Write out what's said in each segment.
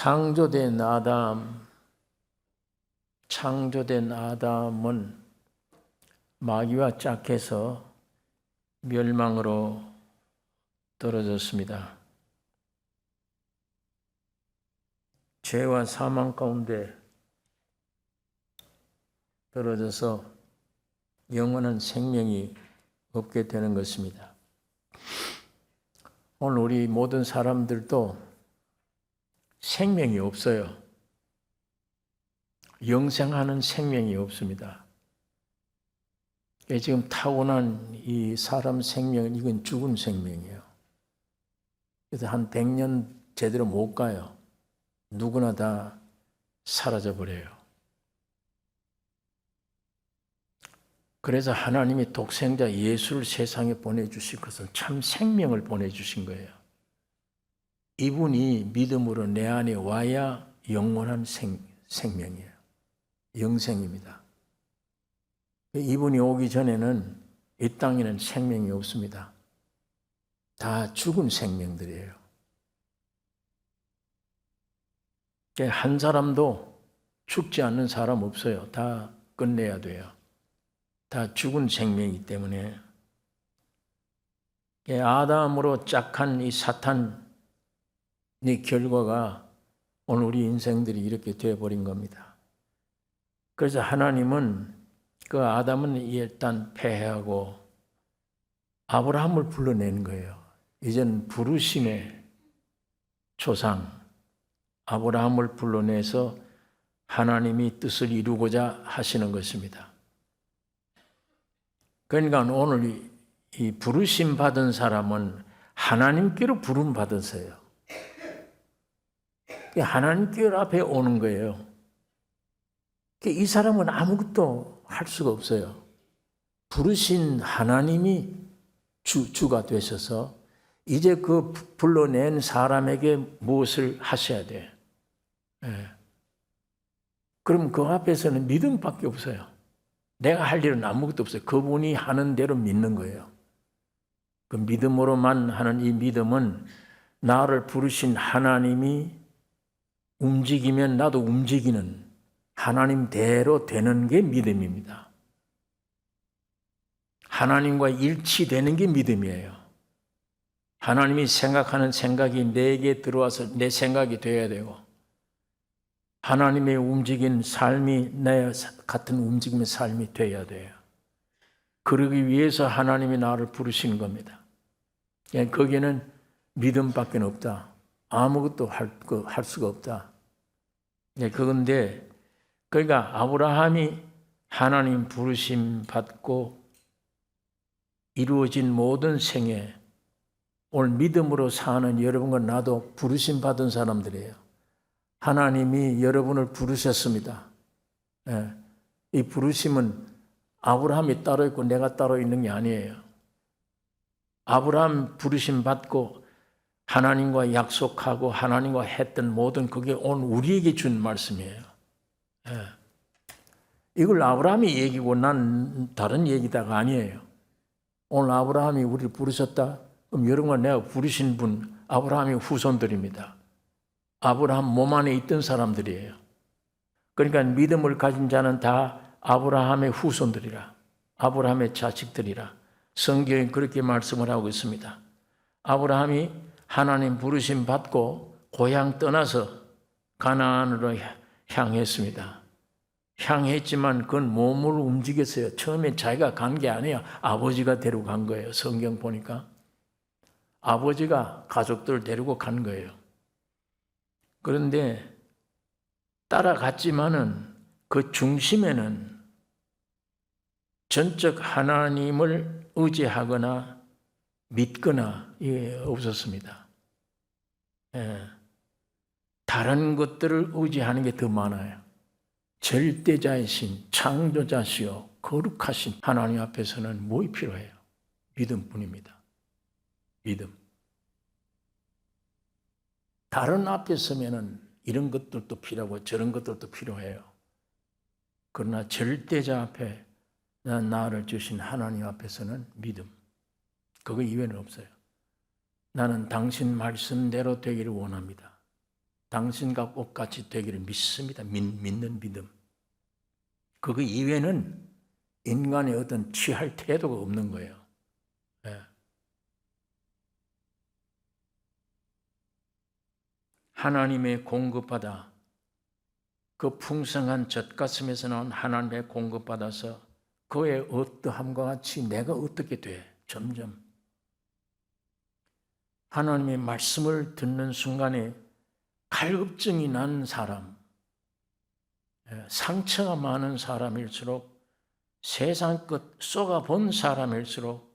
창조된 아담은 마귀와 짝해서 멸망으로 떨어졌습니다. 죄와 사망 가운데 떨어져서 영원한 생명이 없게 되는 것입니다. 오늘 우리 모든 사람들도 생명이 없어요. 영생하는 생명이 없습니다. 지금 타고난 이 사람 생명은 이건 죽은 생명이에요. 그래서 한 100년 제대로 못 가요. 누구나 다 사라져버려요. 그래서 하나님이 독생자 예수를 세상에 보내주신 것은 참 생명을 보내주신 거예요. 이분이 믿음으로 내 안에 와야 영원한 생명이에요. 영생입니다. 이분이 오기 전에는 이 땅에는 생명이 없습니다. 다 죽은 생명들이에요. 한 사람도 죽지 않는 사람 없어요. 다 끝내야 돼요. 다 죽은 생명이기 때문에 아담으로 짝한 이 사탄의 결과가 오늘 우리 인생들이 이렇게 되어버린 겁니다. 그래서 하나님은 그 아담은 일단 패하고 아브라함을 불러내는 거예요. 이제는 부르심의 조상 아브라함을 불러내서 하나님이 뜻을 이루고자 하시는 것입니다. 그러니까 오늘 이 부르심 받은 사람은 하나님께로 부름 받으세요. 하나님께 앞에 오는 거예요. 이 사람은 아무것도 할 수가 없어요. 부르신 하나님이 주가 되셔서 이제 그 불러낸 사람에게 무엇을 하셔야 돼요. 그럼 그 앞에서는 믿음밖에 없어요. 내가 할 일은 아무것도 없어요. 그분이 하는 대로 믿는 거예요. 그 믿음으로만 하는 이 믿음은 나를 부르신 하나님이 움직이면 나도 움직이는 하나님대로 되는 게 믿음입니다. 하나님과 일치되는 게 믿음이에요. 하나님이 생각하는 생각이 내게 들어와서 내 생각이 되어야 되고 하나님의 움직인 삶이 내 같은 움직임의 삶이 되어야 돼요. 그러기 위해서 하나님이 나를 부르시는 겁니다. 거기에는 믿음밖에 없다. 아무것도 할 수가 없다. 그건데 그러니까 아브라함이 하나님 부르심 받고 이루어진 모든 생애 오늘 믿음으로 사는 여러분과 나도 부르심 받은 사람들이에요. 하나님이 여러분을 부르셨습니다. 이 부르심은 아브라함이 따로 있고 내가 따로 있는 게 아니에요. 아브라함 부르심 받고 하나님과 약속하고 하나님과 했던 모든 그게 오늘 우리에게 준 말씀이에요. 이걸 아브라함이 얘기고 난 다른 얘기다가 아니에요. 오늘 아브라함이 우리를 부르셨다? 그럼 여러분과 내가 부르신 분 아브라함의 후손들입니다. 아브라함 몸 안에 있던 사람들이에요. 그러니까 믿음을 가진 자는 다 아브라함의 후손들이라. 아브라함의 자식들이라. 성경이 그렇게 말씀을 하고 있습니다. 아브라함이 하나님 부르심 받고 고향 떠나서 가나안으로 향했습니다. 향했지만 그건 몸으로 움직였어요. 처음에 자기가 간 게 아니에요. 아버지가 데리고 간 거예요. 성경 보니까. 아버지가 가족들을 데리고 간 거예요. 그런데 따라갔지만은 그 중심에는 전적 하나님을 의지하거나 믿거나 없었습니다. 다른 것들을 의지하는 게 더 많아요. 절대자이신 창조자시요 거룩하신 하나님 앞에서는 뭐가 필요해요? 믿음뿐입니다. 믿음. 다른 앞에 서면은 이런 것들도 필요하고 저런 것들도 필요해요. 그러나 절대자 앞에 나를 주신 하나님 앞에서는 믿음. 그거 이외에는 없어요. 나는 당신 말씀대로 되기를 원합니다. 당신과 똑같이 되기를 믿습니다. 믿는 믿음. 그거 이외에는 인간의 어떤 취할 태도가 없는 거예요. 예. 하나님의 공급받아 그 풍성한 젖가슴에서 나온 하나님의 공급받아서 그의 어떠함과 같이 내가 어떻게 돼? 점점 하나님의 말씀을 듣는 순간에 갈급증이 난 사람, 상처가 많은 사람일수록 세상 끝 쏘가본 사람일수록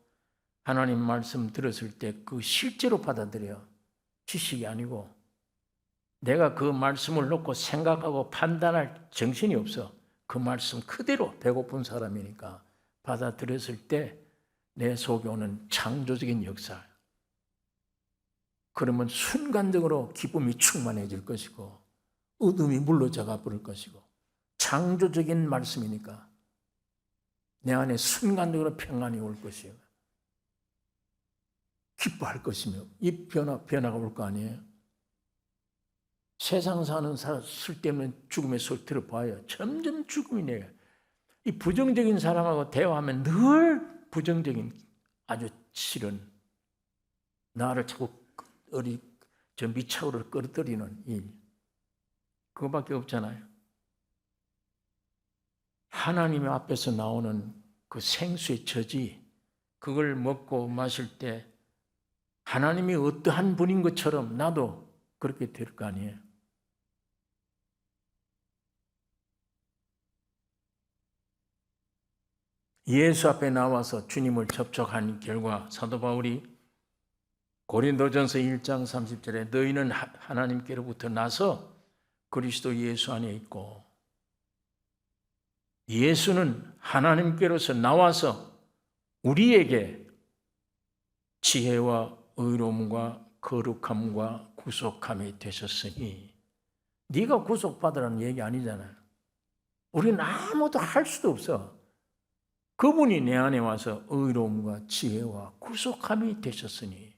하나님 말씀 들었을 때 그 실제로 받아들여. 지식이 아니고 내가 그 말씀을 놓고 생각하고 판단할 정신이 없어. 그 말씀 그대로 배고픈 사람이니까 받아들였을 때 내 속에 오는 창조적인 역사. 그러면 순간적으로 기쁨이 충만해질 것이고 어둠이 물러져가 버릴 것이고 창조적인 말씀이니까 내 안에 순간적으로 평안이 올 것이에요. 기뻐할 것이며 이 변화가 올 거 아니에요. 세상 사는 사람 쓸데없는 죽음의 소리 들어봐요. 점점 죽음이 내요. 이 부정적인 사람하고 대화하면 늘 부정적인 아주 싫은 나를 자꾸 저 밑창으로 끌어들이는 일. 그거밖에 없잖아요. 하나님 앞에서 나오는 그 생수의 저지, 그걸 먹고 마실 때 하나님이 어떠한 분인 것처럼 나도 그렇게 될 거 아니에요. 예수 앞에 나와서 주님을 접촉한 결과 사도 바울이 고린도전서 1장 30절에 너희는 하나님께로부터 나서 그리스도 예수 안에 있고 예수는 하나님께로서 나와서 우리에게 지혜와 의로움과 거룩함과 구속함이 되셨으니 네가 구속받으라는 얘기 아니잖아요. 우리는 아무도 할 수도 없어. 그분이 내 안에 와서 의로움과 지혜와 구속함이 되셨으니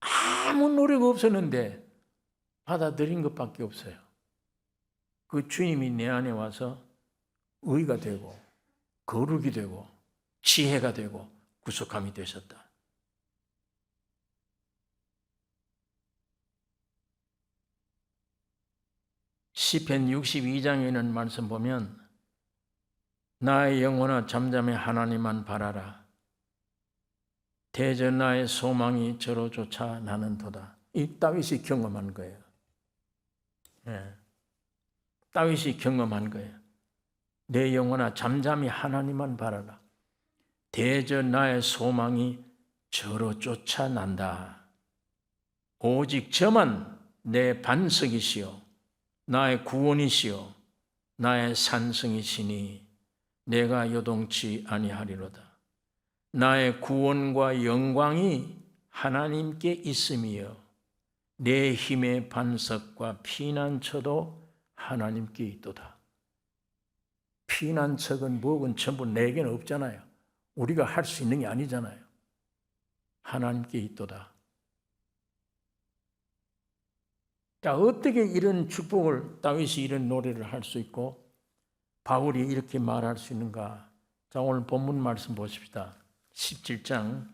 아무 노래가 없었는데 받아들인 것밖에 없어요. 그 주님이 내 안에 와서 의가 되고 거룩이 되고 지혜가 되고 구속함이 되셨다. 시편 62장에 있는 말씀 보면 나의 영혼아 잠잠히 하나님만 바라라. 대저 나의 소망이 저로 쫓아 나는도다. 이 다윗이 경험한 거예요. 다윗이 경험한 거예요. 내 영혼아 잠잠히 하나님만 바라라. 대저 나의 소망이 저로 쫓아난다. 오직 저만 내 반석이시요 나의 구원이시요 나의 산성이시니 내가 요동치 아니하리로다. 나의 구원과 영광이 하나님께 있음이요 내 힘의 반석과 피난처도 하나님께 있도다. 피난처건 뭐건 전부 내게는 없잖아요. 우리가 할 수 있는 게 아니잖아요. 하나님께 있도다. 자, 어떻게 이런 축복을 다윗이 이런 노래를 할 수 있고 바울이 이렇게 말할 수 있는가? 자, 오늘 본문 말씀 보십시다. 17장.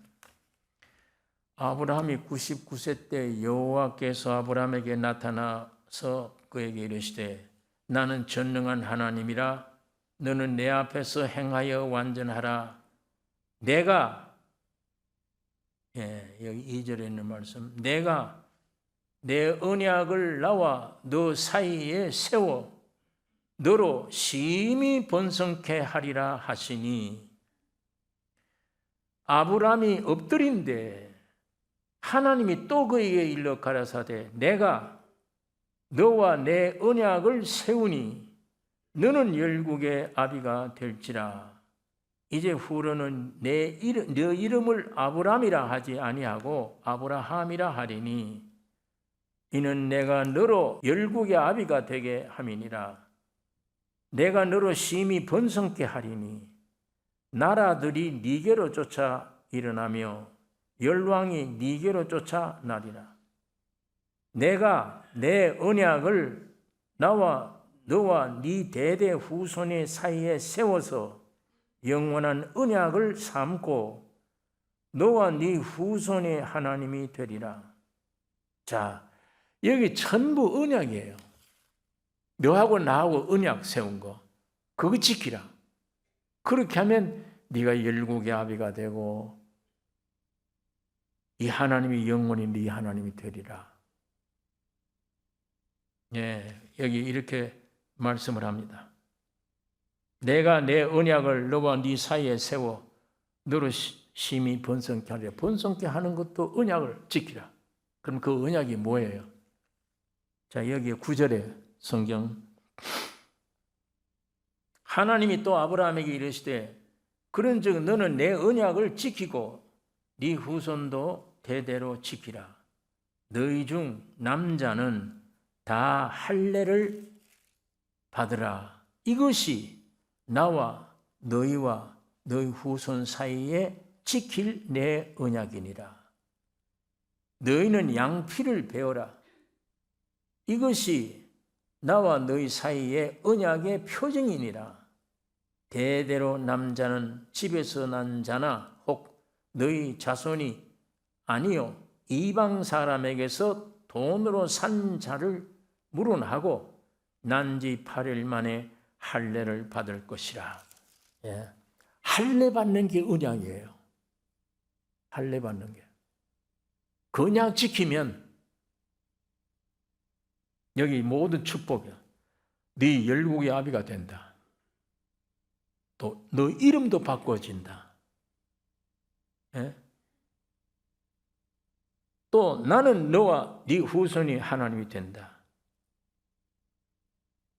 아브라함이 99세 때 여호와께서 아브라함에게 나타나서 그에게 이르시되 나는 전능한 하나님이라 너는 내 앞에서 행하여 완전하라. 내가 여기 2절에 있는 말씀 내가 내 언약을 나와 너 사이에 세워 너로 심히 번성케 하리라 하시니 아브라함이 엎드린데 하나님이 또 그에게 일러 가라사대 내가 너와 내 언약을 세우니 너는 열국의 아비가 될지라. 이제 후로는 너 이름을 아브라함이라 하지 아니하고 아브라함이라 하리니 이는 내가 너로 열국의 아비가 되게 함이니라. 내가 너로 심히 번성케 하리니 나라들이 네게로 쫓아 일어나며 열왕이 네게로 쫓아 나리라. 내가 내 언약을 너와 네 대대 후손의 사이에 세워서 영원한 언약을 삼고 너와 네 후손의 하나님이 되리라. 자, 여기 전부 언약이에요. 너하고 나하고 언약 세운 거. 그거 지키라. 그렇게 하면 네가 열국의 아비가 되고 이 하나님이 영원히 네 하나님이 되리라. 예, 여기 이렇게 말씀을 합니다. 내가 내 언약을 너와 네 사이에 세워 너로 심히 번성케 하리라. 번성케 하는 것도 언약을 지키라. 그럼 그 언약이 뭐예요? 자, 여기 9절에 성경 하나님이 또 아브라함에게 이르시되 그런즉 너는 내 언약을 지키고 네 후손도 대대로 지키라. 너희 중 남자는 다 할례를 받으라. 이것이 나와 너희와 너희 후손 사이에 지킬 내 언약이니라. 너희는 양피를 베어라. 이것이 나와 너희 사이의 언약의 표징이니라. 대대로 남자는 집에서 난 자나 혹 너희 자손이 아니요 이방 사람에게서 돈으로 산 자를 물어나고 난지 8일 만에 할례를 받을 것이라. 예. 할례 받는 게 언약이에요. 할례 받는 게. 그 언약 지키면 여기 모든 축복이야. 네 열국의 아비가 된다. 또 너 이름도 바꿔진다. 예? 또 나는 너와 네 후손이 하나님이 된다.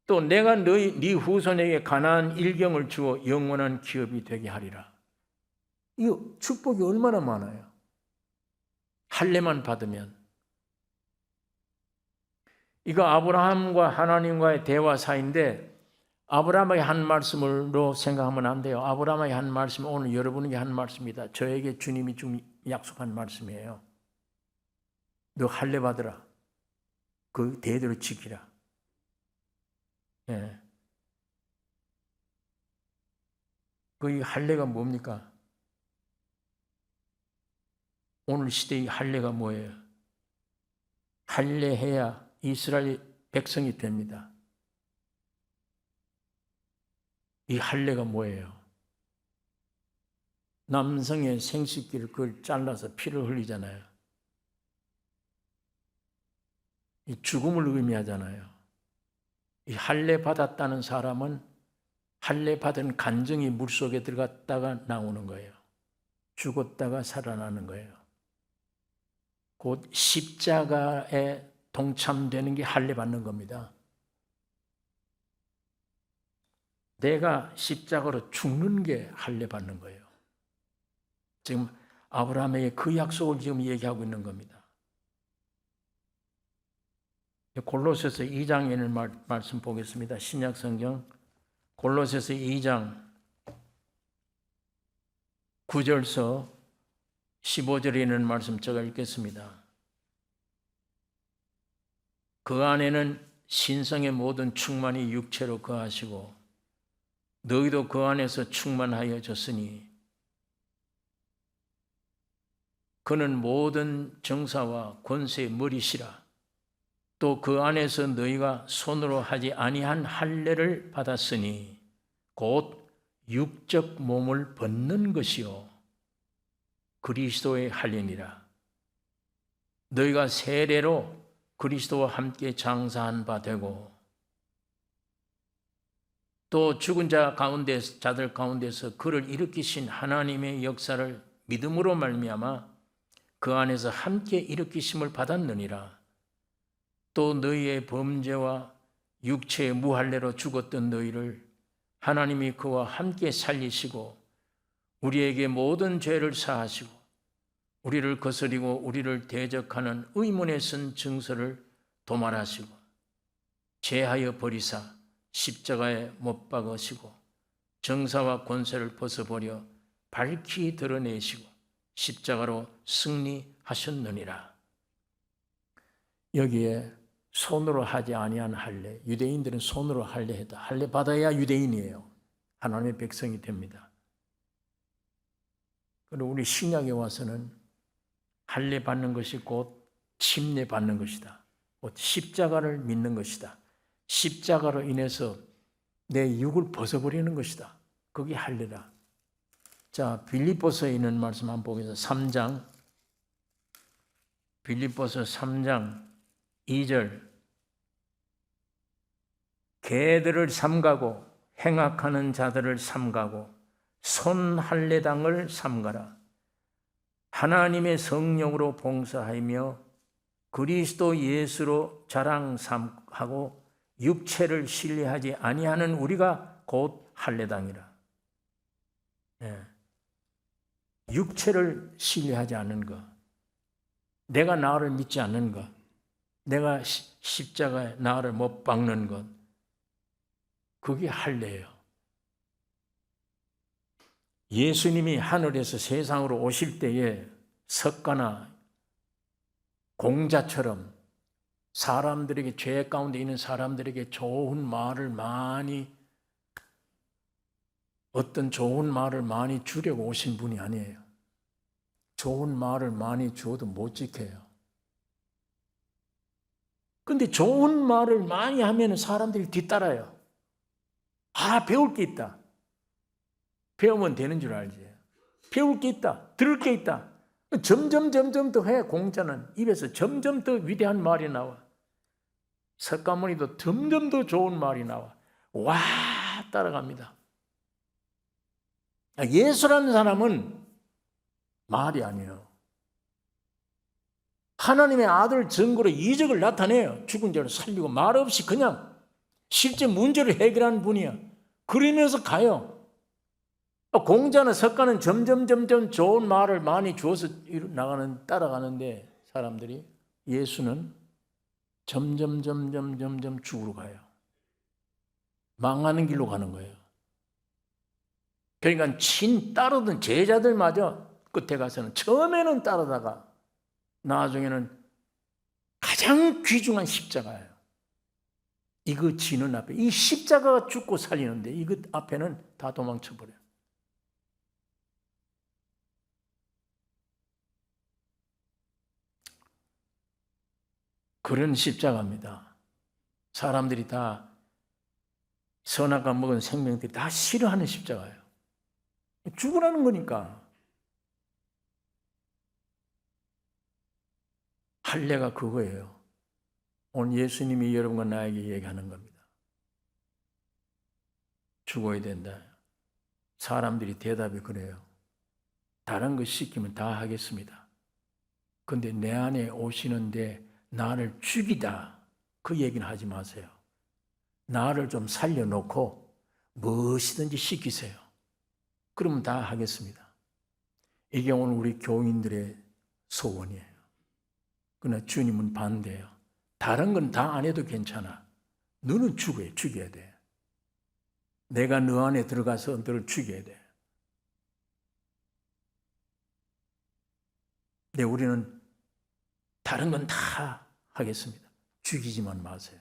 또 내가 네 후손에게 가나안 일경을 주어 영원한 기업이 되게 하리라. 이 축복이 얼마나 많아요. 할례만 받으면. 이거 아브라함과 하나님과의 대화 사이인데 아브라함에게 한 말씀으로 생각하면 안 돼요. 아브라함에게 한 말씀은 오늘 여러분에게 한 말씀입니다. 저에게 주님이 좀 약속한 말씀이에요. 너 할례 받으라. 그 대대로 지키라. 예. 그 할례가 뭡니까? 오늘 시대의 할례가 뭐예요? 할례해야 이스라엘 백성이 됩니다. 이 할례가 뭐예요? 남성의 생식기를 그걸 잘라서 피를 흘리잖아요. 이 죽음을 의미하잖아요. 이 할례 받았다는 사람은 할례 받은 간정이 물속에 들어갔다가 나오는 거예요. 죽었다가 살아나는 거예요. 곧 십자가에 동참되는 게 할례 받는 겁니다. 내가 십자가로 죽는 게 할례 받는 거예요. 지금 아브라함에게 그 약속을 지금 얘기하고 있는 겁니다. 골로새서 2장에 있는 말씀 보겠습니다. 신약 성경 골로새서 2장 9절서 15절에 있는 말씀 제가 읽겠습니다. 그 안에는 신성의 모든 충만이 육체로 거하시고 너희도 그 안에서 충만하여졌으니 그는 모든 정사와 권세의 머리시라. 또 그 안에서 너희가 손으로 하지 아니한 할례를 받았으니 곧 육적 몸을 벗는 것이요 그리스도의 할례니라. 너희가 세례로 그리스도와 함께 장사한 바 되고 또 죽은 자들 가운데서 그를 일으키신 하나님의 역사를 믿음으로 말미암아 그 안에서 함께 일으키심을 받았느니라. 또 너희의 범죄와 육체의 무할례로 죽었던 너희를 하나님이 그와 함께 살리시고 우리에게 모든 죄를 사하시고 우리를 거스리고 우리를 대적하는 의문에 쓴 증서를 도말하시고 제하여 버리사 십자가에 못 박으시고 정사와 권세를 벗어버려 밝히 드러내시고 십자가로 승리하셨느니라. 여기에 손으로 하지 아니한 할례, 유대인들은 손으로 할례했다. 할례 받아야 유대인이에요. 하나님의 백성이 됩니다. 그리고 우리 신약에 와서는 할례 받는 것이 곧 침례 받는 것이다. 곧 십자가를 믿는 것이다. 십자가로 인해서 내 육을 벗어버리는 것이다. 그게 할례다. 자, 빌립보서에 있는 말씀 한번 보겠습니다. 3장, 빌립보서 3장 2절. 개들을 삼가고 행악하는 자들을 삼가고 손 할례당을 삼가라. 하나님의 성령으로 봉사하며 그리스도 예수로 자랑 삼하고 육체를 신뢰하지 아니하는 우리가 곧 할례당이라. 육체를 신뢰하지 않는 것, 내가 나를 믿지 않는 것, 내가 십자가에 나를 못 박는 것, 그게 할례예요. 예수님이 하늘에서 세상으로 오실 때에 석가나 공자처럼 사람들에게, 죄 가운데 있는 사람들에게 좋은 말을 많이, 어떤 좋은 말을 많이 주려고 오신 분이 아니에요. 좋은 말을 많이 주어도 못 지켜요. 근데 좋은 말을 많이 하면 사람들이 뒤따라요. 아, 배울 게 있다. 배우면 되는 줄 알지. 배울 게 있다. 들을 게 있다. 점점 더 해. 공자는 입에서 점점 더 위대한 말이 나와. 석가모니도 점점 더 좋은 말이 나와. 와, 따라갑니다. 예수라는 사람은 말이 아니에요. 하나님의 아들 증거로 이적을 나타내요. 죽은 자를 살리고 말 없이 그냥 실제 문제를 해결하는 분이야. 그러면서 가요. 공자는 석가는 점점 좋은 말을 많이 주어서 따라가는데 사람들이, 예수는 점점 죽으러 가요. 망하는 길로 가는 거예요. 그러니까 따르던 제자들마저 끝에 가서는, 처음에는 따르다가 나중에는 가장 귀중한 십자가예요. 이거 지는 앞에, 이 십자가가 죽고 살리는데 이것 앞에는 다 도망쳐버려요. 그런 십자가입니다. 사람들이 다, 선악과 먹은 생명들이 다 싫어하는 십자가예요. 죽으라는 거니까. 할례가 그거예요. 오늘 예수님이 여러분과 나에게 얘기하는 겁니다. 죽어야 된다. 사람들이 대답이 그래요. 다른 거 시키면 다 하겠습니다. 근데 내 안에 오시는데 나를 죽이다, 그 얘기는 하지 마세요. 나를 좀 살려놓고 무엇이든지 시키세요. 그러면 다 하겠습니다. 이게 오늘 우리 교인들의 소원이에요. 그러나 주님은 반대예요. 다른 건 다 안 해도 괜찮아. 너는 죽여야 돼. 내가 너 안에 들어가서 너를 죽여야 돼. 근데 우리는 다른 건 다 하겠습니다. 죽이지만 마세요.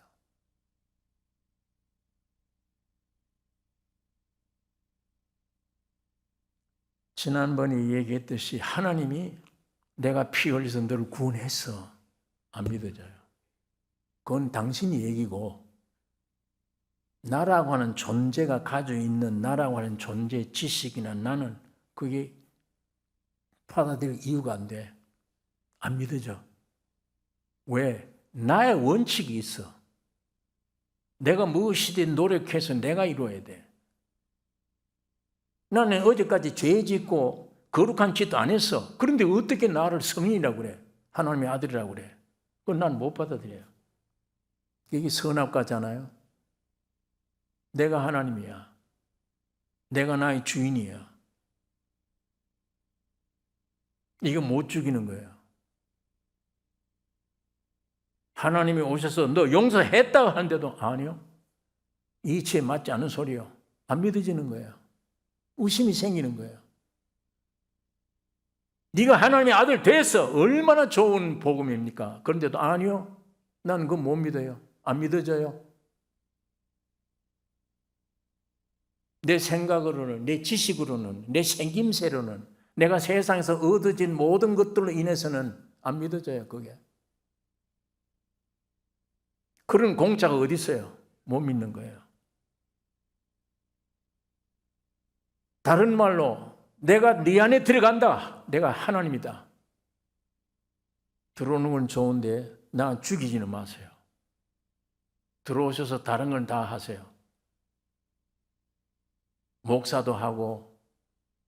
지난번에 얘기했듯이 하나님이 내가 피 흘려서 너를 구원했어. 안 믿어져요. 그건 당신이 얘기고, 나라고 하는 존재가 가지고 있는 나라고 하는 존재의 지식이나 나는 그게 받아들일 이유가 안 돼. 안 믿어져. 왜? 나의 원칙이 있어. 내가 무엇이든 노력해서 내가 이루어야 돼. 나는 어제까지 죄 짓고 거룩한 짓도 안 했어. 그런데 어떻게 나를 성인이라고 그래? 하나님의 아들이라고 그래? 그건 난 못 받아들여요. 이게 선악과잖아요. 내가 하나님이야. 내가 나의 주인이야. 이거 못 죽이는 거예요. 하나님이 오셔서 너 용서했다고 하는데도 아니요. 이치에 맞지 않는 소리요. 안 믿어지는 거예요. 의심이 생기는 거예요. 네가 하나님의 아들 됐어. 얼마나 좋은 복음입니까? 그런데도 아니요. 난 그거 못 믿어요. 안 믿어져요. 내 생각으로는, 내 지식으로는, 내 생김새로는, 내가 세상에서 얻어진 모든 것들로 인해서는 안 믿어져요, 그게. 그런 공짜가 어디 있어요? 못 믿는 거예요. 다른 말로 내가 네 안에 들어간다. 내가 하나님이다. 들어오는 건 좋은데 나 죽이지는 마세요. 들어오셔서 다른 건 다 하세요. 목사도 하고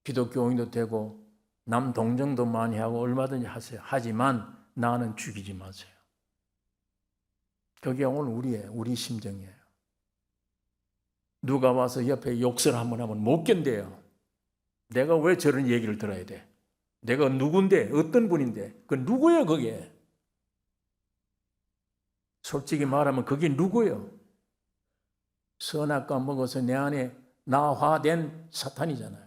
기독교인도 되고 남 동정도 많이 하고 얼마든지 하세요. 하지만 나는 죽이지 마세요. 그게 오늘 우리 심정이에요. 누가 와서 옆에 욕설 한번 하면 못 견뎌요. 내가 왜 저런 얘기를 들어야 돼? 내가 누군데? 어떤 분인데? 그 누구예요, 그게? 솔직히 말하면 그게 누구예요? 선악과 먹어서 내 안에 나화된 사탄이잖아요.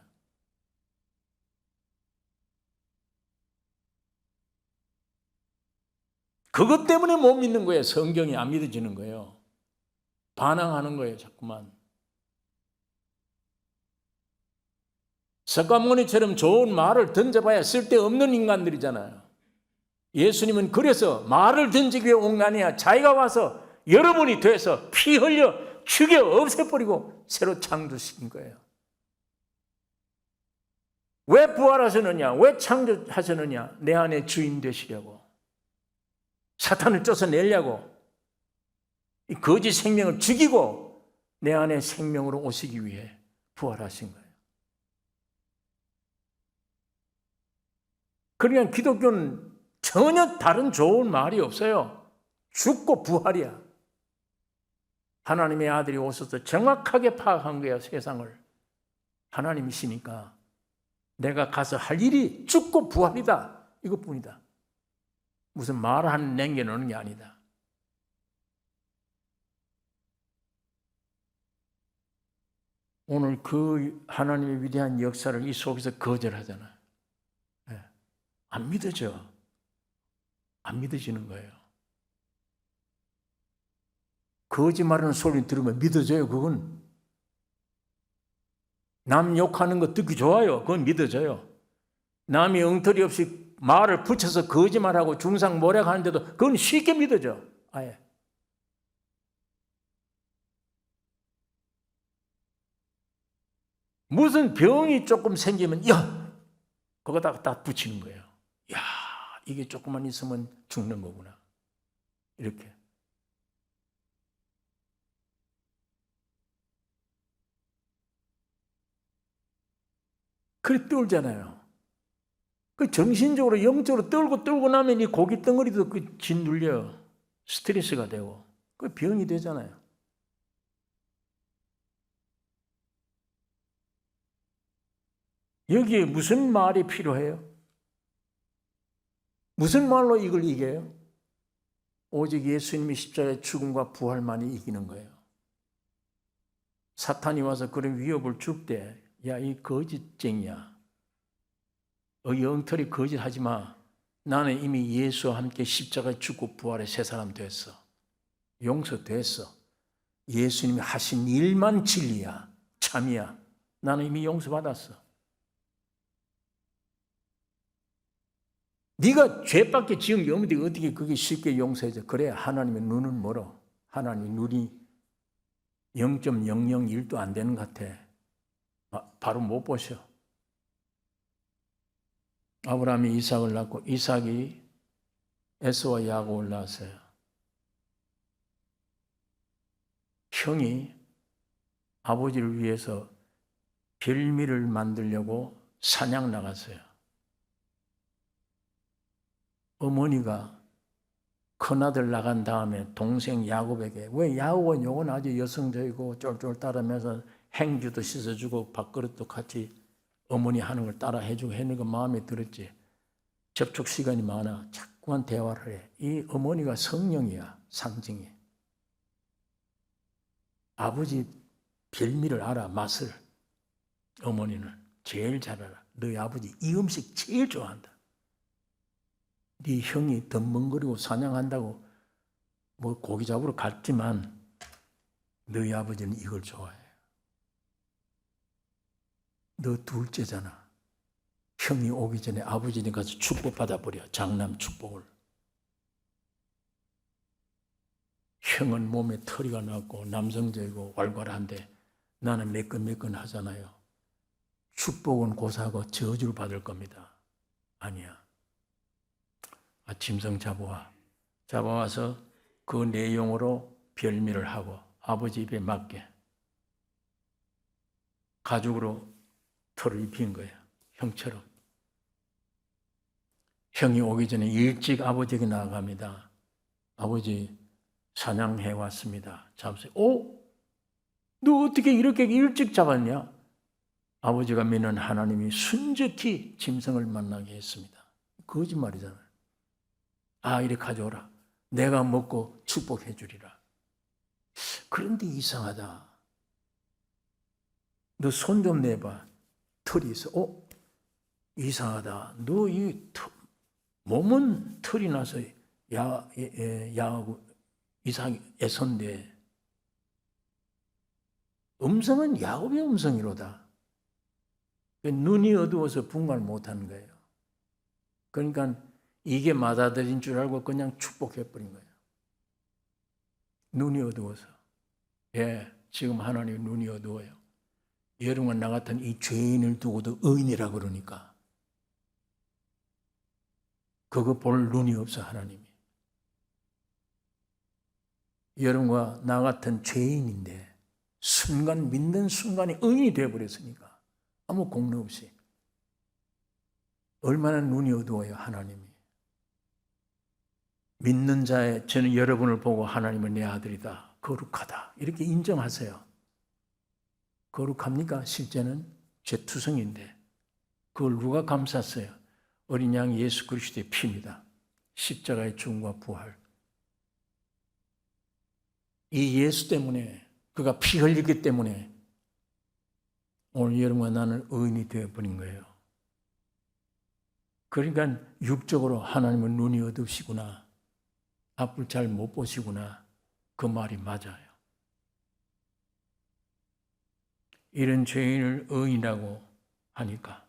그것 때문에 못 믿는 거예요. 성경이 안 믿어지는 거예요. 반항하는 거예요, 자꾸만. 석가모니처럼 좋은 말을 던져봐야 쓸데없는 인간들이잖아요. 예수님은 그래서 말을 던지기 위해 온 게 아니야. 자기가 와서 여러분이 돼서 피 흘려 죽여 없애버리고 새로 창조시킨 거예요. 왜 부활하셨느냐? 왜 창조하셨느냐? 내 안에 주인 되시려고. 사탄을 쫓아내려고. 이 거짓 생명을 죽이고 내 안에 생명으로 오시기 위해 부활하신 거예요. 그러니까 기독교는 전혀 다른 좋은 말이 없어요. 죽고 부활이야. 하나님의 아들이 오셔서 정확하게 파악한 거야, 세상을. 하나님이시니까 내가 가서 할 일이 죽고 부활이다. 이것뿐이다. 무슨 말 한 남겨놓는 게 아니다. 오늘 그 하나님의 위대한 역사를 이 속에서 거절하잖아요. 네. 안 믿어져. 안 믿어지는 거예요. 거짓말하는 소리 들으면 믿어져요, 그건. 남 욕하는 거 듣기 좋아요. 그건 믿어져요. 남이 엉터리 없이 말을 붙여서 거짓말하고 중상모략하는데도 그건 쉽게 믿어져. 아예. 무슨 병이 조금 생기면 야! 그거다가 다 붙이는 거예요. 야, 이게 조금만 있으면 죽는 거구나. 이렇게. 그래 떨잖아요. 그 정신적으로 영적으로 떨고 나면 이 고기 덩어리도 그 짓눌려. 스트레스가 되고. 그 병이 되잖아요. 여기에 무슨 말이 필요해요? 무슨 말로 이걸 이겨요? 오직 예수님이 십자가의 죽음과 부활만이 이기는 거예요. 사탄이 와서 그런 위협을 줄 때, 야, 이 거짓쟁이야. 엉터리 거짓하지 마. 나는 이미 예수와 함께 십자가에 죽고 부활의 새 사람 됐어. 용서됐어. 예수님이 하신 일만 진리야. 참이야. 나는 이미 용서받았어. 네가 죄밖에 지은 게 없는데 어떻게 그게 쉽게 용서해져? 그래, 하나님의 눈은 멀어. 하나님 눈이 0.001도 안 되는 것 같아. 바로 못 보셔. 아브라함이 이삭을 낳고 이삭이 에서와 야곱을 낳았어요. 형이 아버지를 위해서 별미를 만들려고 사냥 나갔어요. 어머니가 큰아들 나간 다음에 동생 야곱에게, 왜 야곱은 요건 아주 여성적이고 쫄쫄 따르면서 행주도 씻어주고 밥그릇도 같이 어머니 하는 걸 따라 해주고 했는 거 마음에 들었지. 접촉 시간이 많아. 자꾸만 대화를 해. 이 어머니가 성령이야. 상징이. 아버지 별미를 알아. 맛을. 어머니는 제일 잘 알아. 너희 아버지 이 음식 제일 좋아한다. 네 형이 덤벙거리고 사냥한다고 뭐 고기 잡으러 갔지만 너희 아버지는 이걸 좋아해요. 너 둘째잖아. 형이 오기 전에 아버지는 가서 축복 받아버려. 장남 축복을. 형은 몸에 털이가 났고 남성적이고 활발한데 나는 매끈매끈 하잖아요. 축복은 고사하고 저주를 받을 겁니다. 아니야. 짐승 잡아와서 그 내용으로 별미를 하고 아버지 입에 맞게 가죽으로 털을 입힌 거예요. 형처럼. 형이 오기 전에 일찍 아버지에게 나아갑니다. 아버지 사냥해 왔습니다. 잡으세요. 너 어떻게 이렇게 일찍 잡았냐? 아버지가 믿는 하나님이 순적히 짐승을 만나게 했습니다. 거짓말이잖아요. 이리 가져오라. 내가 먹고 축복해 주리라. 그런데 이상하다. 너 손 좀 내봐. 털이 있어. 이상하다. 너 이 몸은 털이 나서 야하고 이상하게 애선데 음성은 야곱의 음성이로다. 눈이 어두워서 분간을 못하는 거예요. 그러니까 이게 맞아들인 줄 알고 그냥 축복해버린 거예요. 눈이 어두워서. 지금 하나님 눈이 어두워요. 여러분 나 같은 이 죄인을 두고도 의인이라 그러니까 그거 볼 눈이 없어 하나님이. 여러분과 나 같은 죄인인데 순간 믿는 순간에 의인이 되어버렸으니까 아무 공로 없이 얼마나 눈이 어두워요 하나님이. 믿는 자의 저는 여러분을 보고 하나님은 내 아들이다. 거룩하다. 이렇게 인정하세요. 거룩합니까? 실제는 죄투성인데 그걸 누가 감쌌어요? 어린 양 예수 그리스도의 피입니다. 십자가의 죽음과 부활. 이 예수 때문에 그가 피 흘리기 때문에 오늘 여러분과 나는 의인이 되어버린 거예요. 그러니까 육적으로 하나님은 눈이 어두우시구나. 앞을 잘 못 보시구나. 그 말이 맞아요. 이런 죄인을 의인이라고 하니까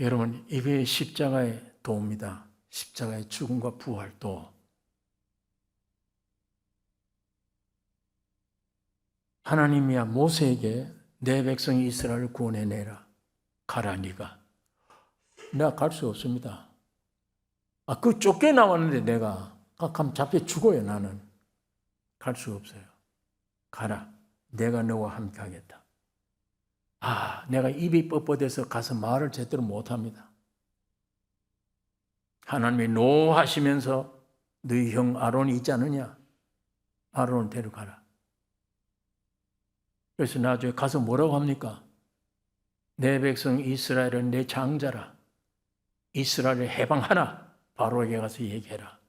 여러분 이게 십자가의 도입니다. 십자가의 죽음과 부활도. 하나님이야 모세에게 내 백성 이스라엘을 구원해내라. 가라 네가. 내가 갈 수 없습니다. 그 쫓겨나왔는데 내가 가면 잡혀 죽어요 나는. 갈 수 없어요. 가라. 내가 너와 함께 하겠다. 내가 입이 뻣뻣해서 가서 말을 제대로 못합니다. 하나님이 노하시면서 너희 형 아론이 있지 않느냐? 아론을 데려가라. 그래서 나중에 가서 뭐라고 합니까? 내 백성 이스라엘은 내 장자라. 이스라엘을 해방하라. 바로에게 가서 얘기해라.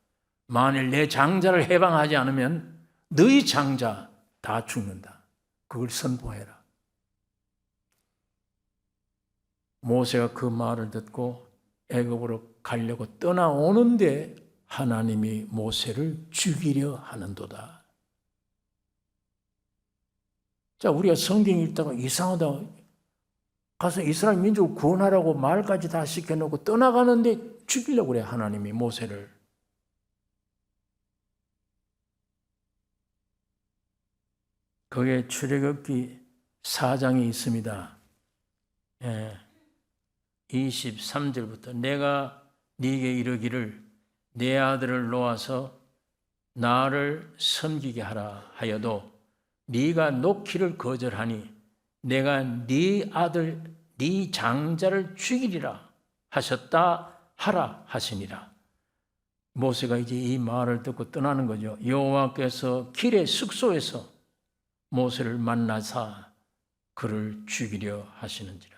만일 내 장자를 해방하지 않으면 너희 장자 다 죽는다. 그걸 선포해라. 모세가 그 말을 듣고 애굽으로 가려고 떠나오는데 하나님이 모세를 죽이려 하는도다. 자, 우리가 성경 읽다가 이상하다. 가서 이스라엘 민족을 구원하라고 말까지 다 시켜놓고 떠나가는데 죽이려고 그래 하나님이 모세를. 거기에 출애굽기 4장이 있습니다. 23절부터 내가 네게 이르기를 내 아들을 놓아서 나를 섬기게 하라 하여도 네가 놓기를 거절하니 내가 네 아들 네 장자를 죽이리라 하셨다 하라 하시니라. 모세가 이제 이 말을 듣고 떠나는 거죠. 여호와께서 길의 숙소에서 모세를 만나사 그를 죽이려 하시는지라.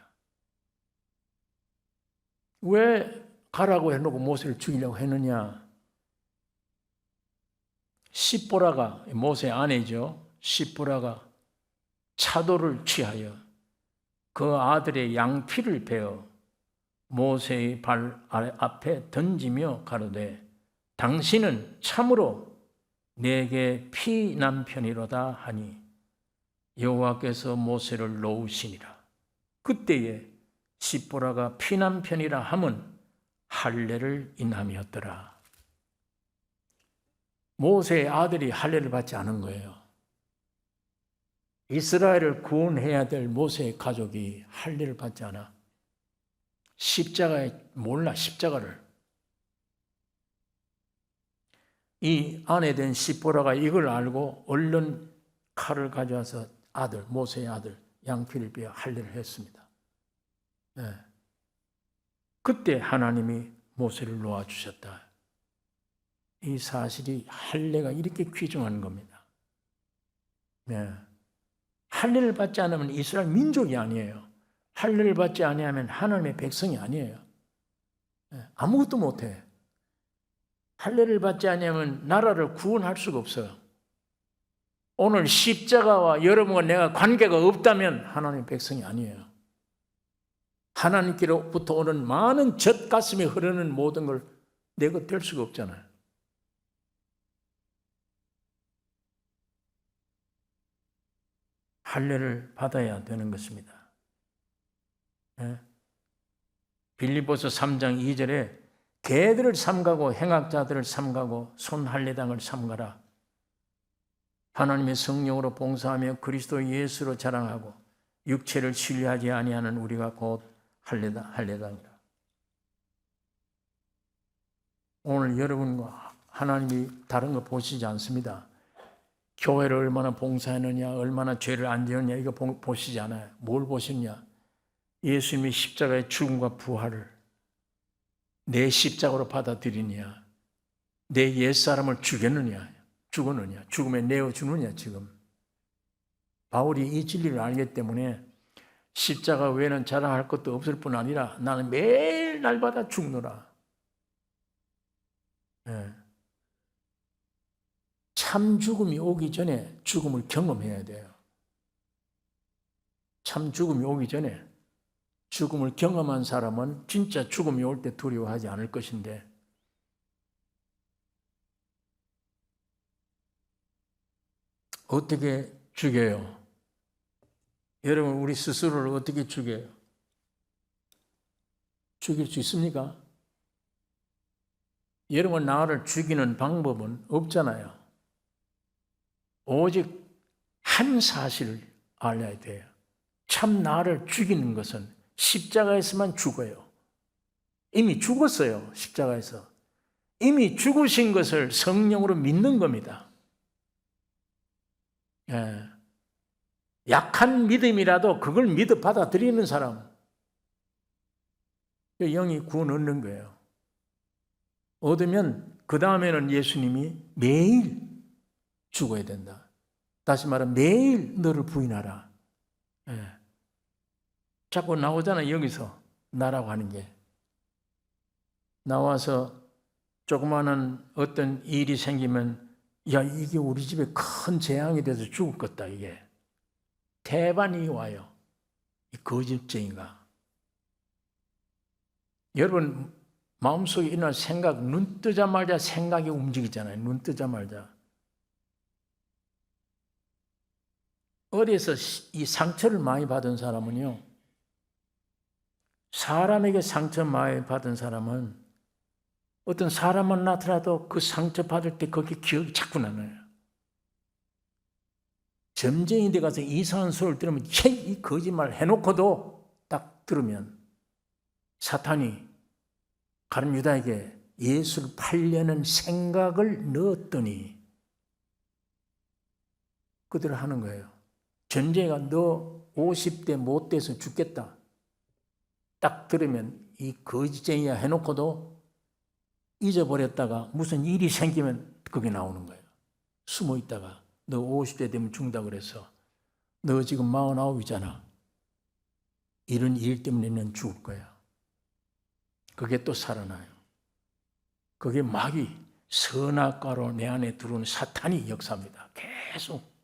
왜 가라고 해놓고 모세를 죽이려고 했느냐? 십보라가 모세의 아내죠. 십보라가 차도를 취하여 그 아들의 양피를 베어 모세의 발 앞에 던지며 가로되 당신은 참으로 내게 피남편이로다 하니 여호와께서 모세를 놓으시니라. 그때에 시보라가 피남편이라 함은 할례를 인함이었더라. 모세의 아들이 할례를 받지 않은 거예요. 이스라엘을 구원해야 될 모세의 가족이 할례를 받지 않아. 십자가에 몰라, 십자가를. 이 아내 된 시보라가 이걸 알고 얼른 칼을 가져와서 아들, 모세의 아들 양피를 베어 할례를 했습니다. 네. 그때 하나님이 모세를 놓아주셨다. 이 사실이 할례가 이렇게 귀중한 겁니다. 네. 할례를 받지 않으면 이스라엘 민족이 아니에요. 할례를 받지 아니하면 하나님의 백성이 아니에요. 네. 아무것도 못해. 할례를 받지 않으면 나라를 구원할 수가 없어요. 오늘 십자가와 여러분과 내가 관계가 없다면 하나님의 백성이 아니에요. 하나님께로부터 오는 많은 젖가슴에 흐르는 모든 걸 내 것 될 수가 없잖아요. 할례를 받아야 되는 것입니다. 네. 빌립보서 3장 2절에 개들을 삼가고 행악자들을 삼가고 손할례당을 삼가라. 하나님의 성령으로 봉사하며 그리스도 예수로 자랑하고 육체를 신뢰하지 아니하는 우리가 곧 할례당이라. 오늘 여러분과 하나님이 다른 거 보시지 않습니다. 교회를 얼마나 봉사했느냐, 얼마나 죄를 안 지었냐 이거 보시지 않아요. 뭘 보시냐? 예수님이 십자가의 죽음과 부활을 내 십자가로 받아들이냐, 내 옛사람을 죽였느냐, 죽음에 내어주느냐. 지금 바울이 이 진리를 알기 때문에 십자가 외에는 자랑할 것도 없을 뿐 아니라 나는 매일 날마다 죽노라. 네. 참 죽음이 오기 전에 죽음을 경험해야 돼요. 참 죽음이 오기 전에 죽음을 경험한 사람은 진짜 죽음이 올 때 두려워하지 않을 것인데, 어떻게 죽여요? 여러분, 우리 스스로를 어떻게 죽여요? 죽일 수 있습니까? 여러분, 나를 죽이는 방법은 없잖아요. 오직 한 사실을 알아야 돼요. 참 나를 죽이는 것은 십자가에서만 죽어요. 이미 죽었어요. 십자가에서. 이미 죽으신 것을 성령으로 믿는 겁니다. 예. 약한 믿음이라도 그걸 믿어 받아들이는 사람, 영이 구원 얻는 거예요. 얻으면 그 다음에는 예수님이 매일 죽어야 된다. 다시 말하면 매일 너를 부인하라. 예. 자꾸 나오잖아요. 여기서 나라고 하는 게. 나와서 조그마한 어떤 일이 생기면 야, 이게 우리 집에 큰 재앙이 돼서 죽을 것다. 이게 태반이 와요. 이 거짓쟁이가. 여러분 마음속에 일어날 생각, 눈 뜨자마자 생각이 움직이잖아요. 눈 뜨자마자. 어디에서 이 상처를 많이 받은 사람은요, 사람에게 상처 많이 받은 사람은 어떤 사람만 나타나도 그 상처 받을 때 거기 기억이 자꾸 나요. 점쟁이 데 가서 이상한 소리를 들으면 이 거짓말 해놓고도 딱 들으면 사탄이 가룟 유다에게 예수를 팔려는 생각을 넣었더니 그들을 하는 거예요. 전쟁이가 너 50대 못 돼서 죽겠다. 딱 들으면 이 거짓쟁이야 해놓고도 잊어버렸다가 무슨 일이 생기면 거기 나오는 거예요. 숨어 있다가 너 50대 되면 죽는다 그래서 너 지금 49이잖아. 이런 일 때문에 넌 죽을 거야. 그게 또 살아나요. 그게 마귀 선악과로 내 안에 들어오는 사탄이 역사입니다. 계속.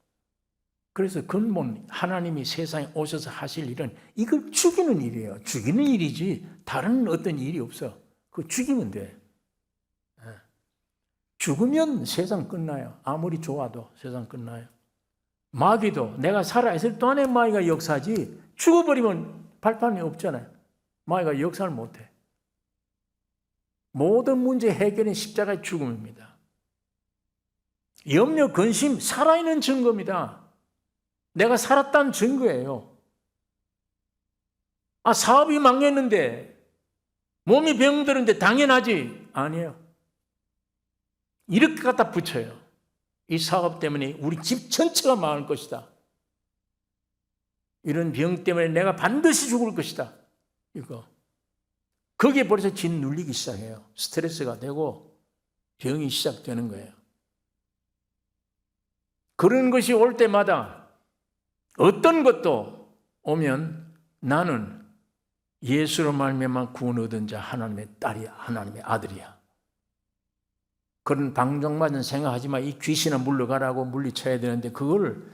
그래서 근본 하나님이 세상에 오셔서 하실 일은 이걸 죽이는 일이에요. 죽이는 일이지 다른 어떤 일이 없어. 그거 죽이면 돼. 죽으면 세상 끝나요. 아무리 좋아도 세상 끝나요. 마귀도 내가 살아있을 동안에 마귀가 역사하지 죽어버리면 발판이 없잖아요. 마귀가 역사를 못해. 모든 문제 해결은 십자가의 죽음입니다. 염려, 근심, 살아있는 증거입니다. 내가 살았다는 증거예요. 사업이 망했는데, 몸이 병들었는데 당연하지? 아니에요. 이렇게 갖다 붙여요. 이 사업 때문에 우리 집 전체가 망할 것이다. 이런 병 때문에 내가 반드시 죽을 것이다. 이거. 거기에 벌써 짓눌리기 시작해요. 스트레스가 되고 병이 시작되는 거예요. 그런 것이 올 때마다 어떤 것도 오면 나는 예수로 말미암아 구원 얻은 자 하나님의 딸이야. 하나님의 아들이야. 그런 방정맞은 생각하지 마. 이 귀신아 물러가라고 물리쳐야 되는데 그걸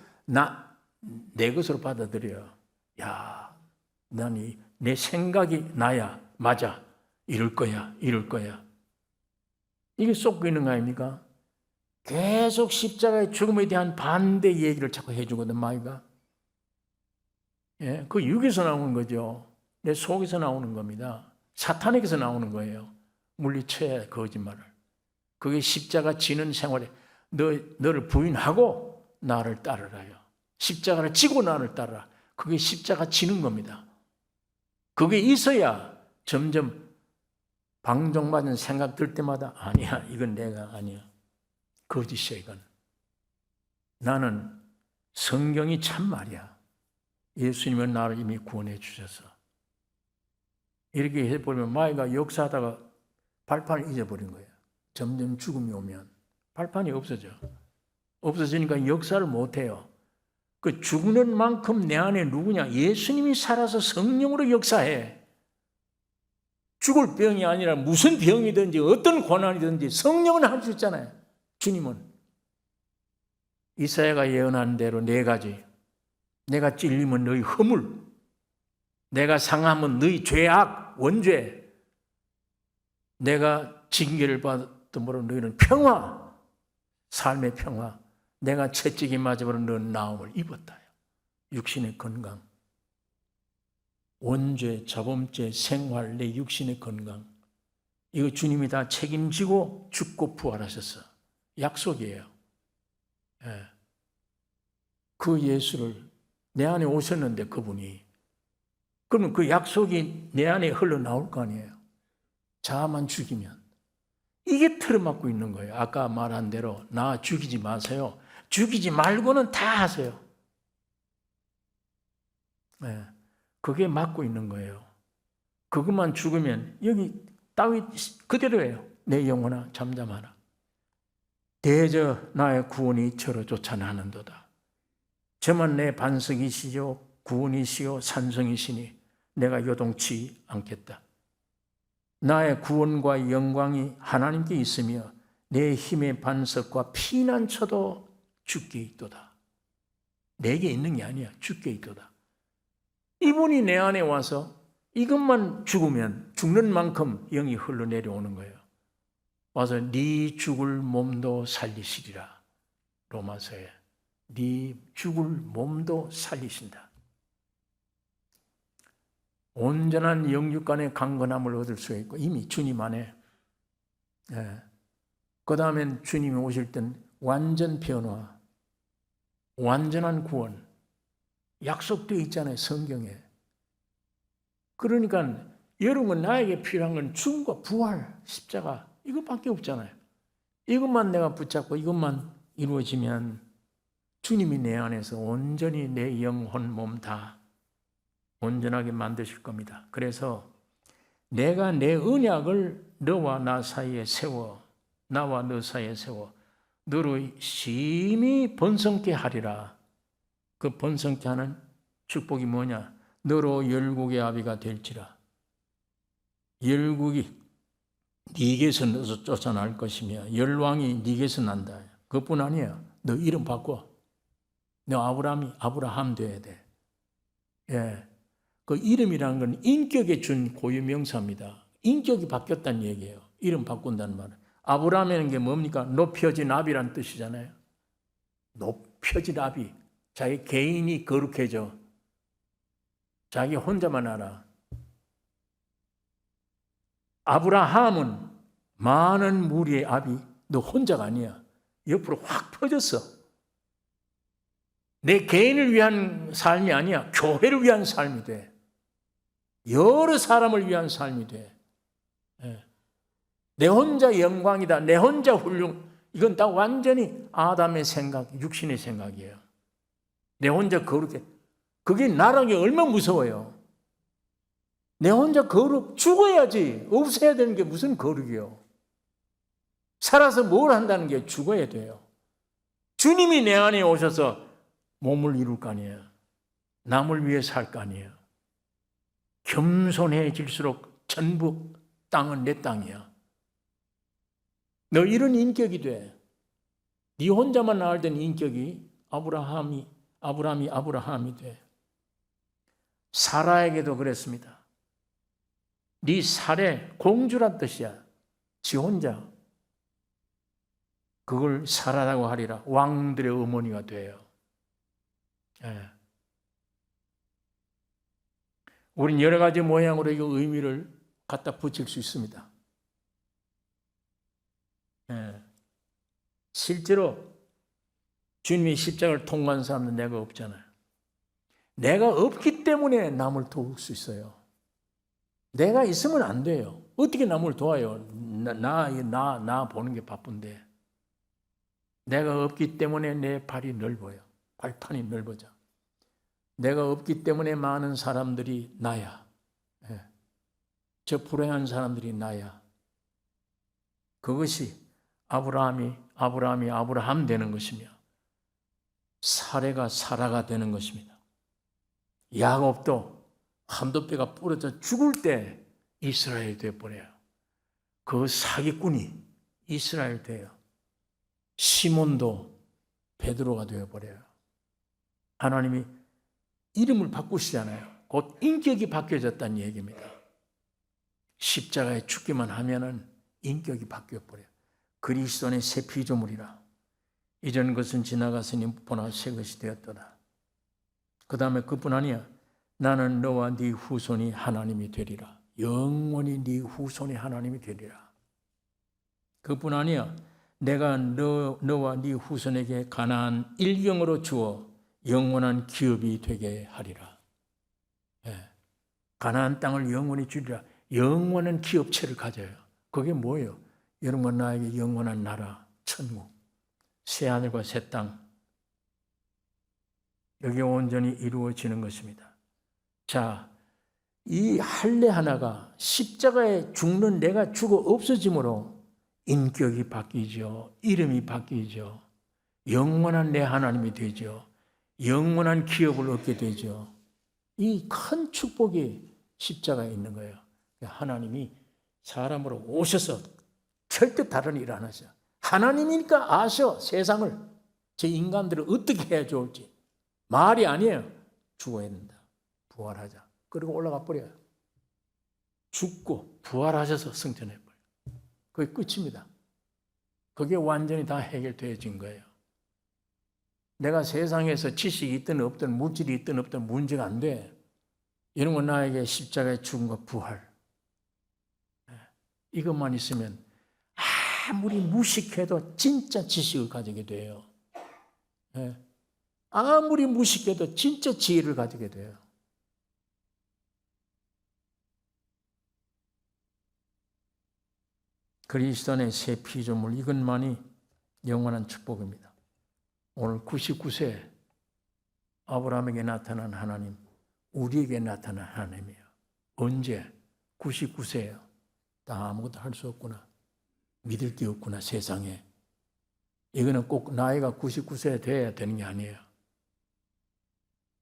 내 것으로 받아들여. 야, 내 생각이 나야. 맞아. 이럴 거야. 이럴 거야. 이게 쏟고 있는 거 아닙니까? 계속 십자가의 죽음에 대한 반대 얘기를 자꾸 해주거든, 마귀가. 예, 그 육에서 나오는 거죠. 내 속에서 나오는 겁니다. 사탄에게서 나오는 거예요. 물리쳐야 거짓말을. 그게 십자가 지는 생활에 너를 부인하고 나를 따르라요. 십자가를 지고 나를 따르라. 그게 십자가 지는 겁니다. 그게 있어야 점점 방종맞은 생각 들 때마다 아니야, 이건 내가 아니야. 거짓이야, 이건. 나는 성경이 참말이야. 예수님은 나를 이미 구원해 주셔서. 이렇게 해보면 마귀가 역사하다가 발판을 잊어버린 거예요. 점점 죽음이 오면 발판이 없어져. 없어지니까 역사를 못해요. 그 죽는 만큼 내 안에 누구냐? 예수님이 살아서 성령으로 역사해. 죽을 병이 아니라 무슨 병이든지 어떤 고난이든지 성령은 할 수 있잖아요. 주님은. 이사야가 예언한 대로 4가지. 내가 찔리면 너희 허물, 내가 상하면 너희 죄악, 원죄, 내가 징계를 받음으로 너희는 평화, 삶의 평화, 내가 채찍이 맞음으로 너는 나음을 입었다. 육신의 건강, 원죄, 자범죄, 생활, 내 육신의 건강, 이거 주님이 다 책임지고 죽고 부활하셨어. 약속이에요. 예. 그 예수를 내 안에 오셨는데 그분이, 그러면 그 약속이 내 안에 흘러나올 거 아니에요. 자아만 죽이면. 이게 틀어막고 있는 거예요. 아까 말한 대로 나 죽이지 마세요. 죽이지 말고는 다 하세요. 네. 그게 막고 있는 거예요. 그것만 죽으면 여기 다윗 그대로예요. 내 영혼아 잠잠하라. 대저 나의 구원이 저로 쫓아나는도다. 저만 내 반석이시요 구원이시요 산성이시니 내가 요동치 않겠다. 나의 구원과 영광이 하나님께 있으며 내 힘의 반석과 피난처도 주께 있도다. 내게 있는 게 아니야. 주께 있도다. 이분이 내 안에 와서 이것만 죽으면 죽는 만큼 영이 흘러내려오는 거예요. 와서 네 죽을 몸도 살리시리라. 로마서에 네 죽을 몸도 살리신다. 온전한 영육간의 강건함을 얻을 수 있고 이미 주님 안에. 그 다음엔 주님이 오실 땐 완전 변화, 완전한 구원 약속되어 있잖아요, 성경에. 그러니까 여러분 나에게 필요한 건 죽음과 부활, 십자가 이것밖에 없잖아요. 이것만 내가 붙잡고 이것만 이루어지면 주님이 내 안에서 온전히 내 영혼, 몸 다 온전하게 만드실 겁니다. 그래서 내가 내 언약을 너와 나 사이에 세워, 나와 너 사이에 세워 너로 심히 번성케 하리라. 그 번성케 하는 축복이 뭐냐? 너로 열국의 아비가 될지라. 열국이 네게서 쫓아날 것이며 열왕이 네게서 난다. 그뿐 아니에요. 너 이름 바꿔. 너 아브라함 돼야 돼. 예. 그 이름이라는 건 인격에 준 고유명사입니다. 인격이 바뀌었다는 얘기예요. 이름 바꾼다는 말은. 아브라함이라는 게 뭡니까? 높여진 아비란 뜻이잖아요. 높여진 아비. 자기 개인이 거룩해져. 자기 혼자만 알아. 아브라함은 많은 무리의 아비. 너 혼자가 아니야. 옆으로 확 퍼졌어. 내 개인을 위한 삶이 아니야. 교회를 위한 삶이 돼. 여러 사람을 위한 삶이 돼. 내 혼자 영광이다. 내 혼자 훌륭. 이건 다 완전히 아담의 생각, 육신의 생각이에요. 내 혼자 거룩해. 그게 나라는 게 얼마나 무서워요. 내 혼자 거룩, 죽어야지. 없애야 되는 게 무슨 거룩이요. 살아서 뭘 한다는 게 죽어야 돼요. 주님이 내 안에 오셔서 몸을 이룰 거 아니에요. 남을 위해 살 거 아니에요. 겸손해질수록 전부 땅은 내 땅이야. 너 이런 인격이 돼. 네 혼자만 알던 인격이 아브라함이 돼. 사라에게도 그랬습니다. 네 살에 공주란 뜻이야. 지 혼자. 그걸 사라라고 하리라. 왕들의 어머니가 돼요. 우린 여러 가지 모양으로 이 의미를 갖다 붙일 수 있습니다. 실제로 주님이 십자가를 통과한 사람은 내가 없잖아요. 내가 없기 때문에 남을 도울 수 있어요. 내가 있으면 안 돼요. 어떻게 남을 도와요? 나 보는 게 바쁜데. 내가 없기 때문에 내 발이 넓어요. 발판이 넓어져. 내가 없기 때문에 많은 사람들이 나야. 저 불행한 사람들이 나야. 그것이 아브라함 되는 것이며 사레가 사라가 되는 것입니다. 야곱도 한도 뼈가 부러져 죽을 때 이스라엘 되어버려요. 그 사기꾼이 이스라엘 돼요. 시몬도 베드로가 되어버려요. 하나님이 이름을 바꾸시잖아요. 곧 인격이 바뀌어졌다는 얘기입니다. 십자가에 죽기만 하면은 인격이 바뀌어버려요. 그리스도 안에 새 피조물이라. 이전 것은 지나갔으니 보나 새 것이 되었더라. 그 다음에 그뿐 아니야. 나는 너와 네 후손이 하나님이 되리라. 영원히 네 후손이 하나님이 되리라. 그뿐 아니야. 내가 너와 네 후손에게 가나안 일경으로 주어 영원한 기업이 되게 하리라. 가나안 땅을 영원히 주리라. 영원한 기업체를 가져요. 그게 뭐예요? 여러분과 나에게 영원한 나라, 천국, 새하늘과 새 땅. 여기 온전히 이루어지는 것입니다. 자, 이 할례 하나가 십자가에 죽는 내가 죽어 없어짐으로 인격이 바뀌죠. 이름이 바뀌죠. 영원한 내 하나님이 되죠. 영원한 기업을 얻게 되죠. 이 큰 축복이 십자가에 있는 거예요. 하나님이 사람으로 오셔서 절대 다른 일 안 하셔. 하나님이니까 아셔, 세상을. 제 인간들을 어떻게 해야 좋을지. 말이 아니에요. 죽어야 된다. 부활하자. 그리고 올라가 버려요. 죽고 부활하셔서 승천해 버려요. 그게 끝입니다. 그게 완전히 다 해결되어진 거예요. 내가 세상에서 지식이 있든 없든 물질이 있든 없든 문제가 안 돼. 이런 건 나에게 십자가의 죽음과 부활. 이것만 있으면 아무리 무식해도 진짜 지식을 가지게 돼요. 아무리 무식해도 진짜 지혜를 가지게 돼요. 그리스도 안의 새 피조물, 이것만이 영원한 축복입니다. 오늘 99세 아브라함에게 나타난 하나님, 우리에게 나타난 하나님이에요. 언제? 99세예요. 나 아무것도 할 수 없구나. 믿을 게 없구나, 세상에. 이거는 꼭 나이가 99세 돼야 되는 게 아니에요.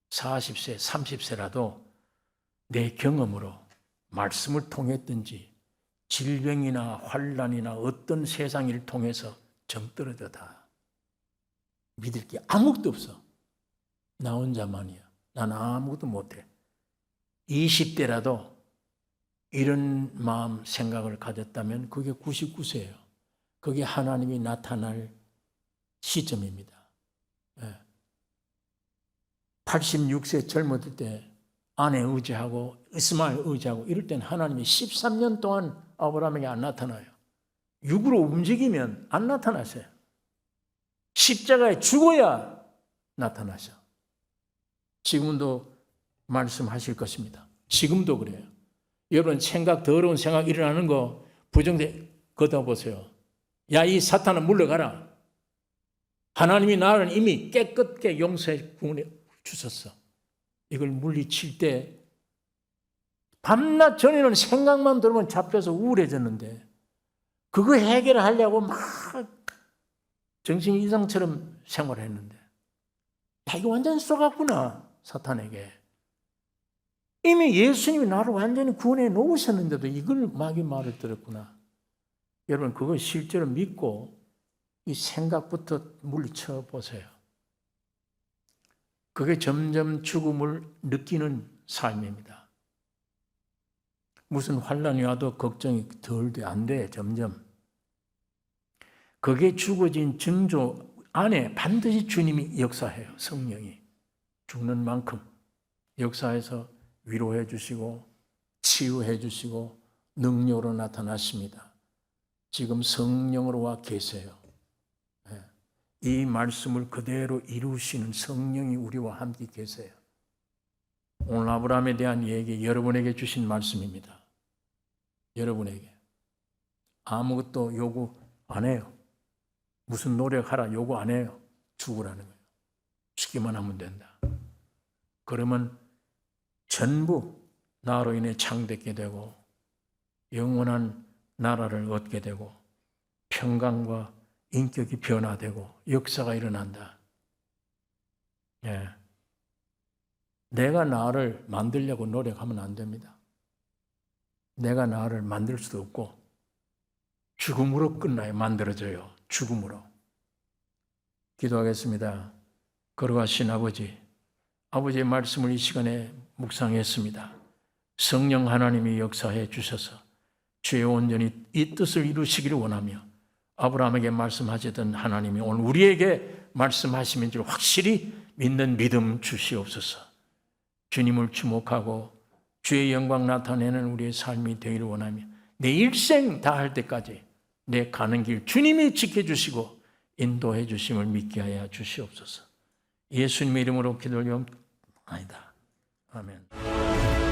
40세, 30세라도 내 경험으로 말씀을 통했든지 질병이나 환난이나 어떤 세상 일을 통해서 정떨어져다. 믿을 게 아무것도 없어. 나 혼자만이야. 난 아무것도 못해. 20대라도 이런 마음, 생각을 가졌다면 그게 99세예요. 그게 하나님이 나타날 시점입니다. 86세 젊었을 때 아내 의지하고 이스마엘 의지하고 이럴 때는 하나님이 13년 동안 아브라함에게 안 나타나요. 육으로 움직이면 안 나타나세요. 십자가에 죽어야 나타나셔. 지금도 말씀하실 것입니다. 지금도 그래요. 여러분 더러운 생각 일어나는 거 부정돼 걷어보세요. 야, 이 사탄아 물러가라. 하나님이 나를 이미 깨끗게 용서해 구원해 주셨어. 이걸 물리칠 때 밤낮 전에는 생각만 들으면 잡혀서 우울해졌는데 그거 해결하려고 막 정신 이상처럼 생활했는데 야, 이거 완전히 쏘갔구나. 사탄에게. 이미 예수님이 나를 완전히 구원해 놓으셨는데도 이걸 마귀 말을 들었구나. 여러분 그걸 실제로 믿고 이 생각부터 물리쳐 보세요. 그게 점점 죽음을 느끼는 삶입니다. 무슨 환난이 와도 걱정이 덜 돼, 안 돼, 점점. 그게 죽어진 증조 안에 반드시 주님이 역사해요. 성령이. 죽는 만큼 역사해서 위로해 주시고 치유해 주시고 능력으로 나타나십니다. 지금 성령으로 와 계세요. 이 말씀을 그대로 이루시는 성령이 우리와 함께 계세요. 오늘 아브라함에 대한 얘기 여러분에게 주신 말씀입니다. 여러분에게 아무것도 요구 안 해요. 무슨 노력하라 요구 안 해요. 죽으라는 거예요. 죽기만 하면 된다. 그러면 전부 나로 인해 창됐게 되고 영원한 나라를 얻게 되고 평강과 인격이 변화되고 역사가 일어난다. 예. 내가 나를 만들려고 노력하면 안 됩니다. 내가 나를 만들 수도 없고 죽음으로 끝나요. 만들어져요. 죽음으로. 기도하겠습니다. 거룩하신 아버지, 아버지의 말씀을 이 시간에 묵상했습니다. 성령 하나님이 역사해 주셔서 주의 온전히 이 뜻을 이루시기를 원하며 아브라함에게 말씀하시던 하나님이 오늘 우리에게 말씀하시는 줄 확실히 믿는 믿음 주시옵소서. 주님을 주목하고 주의 영광 나타내는 우리의 삶이 되기를 원하며 내 일생 다할 때까지 내 가는 길 주님이 지켜주시고 인도해 주심을 믿게 하여 주시옵소서. 예수님의 이름으로 기도하옵나이다. 아멘.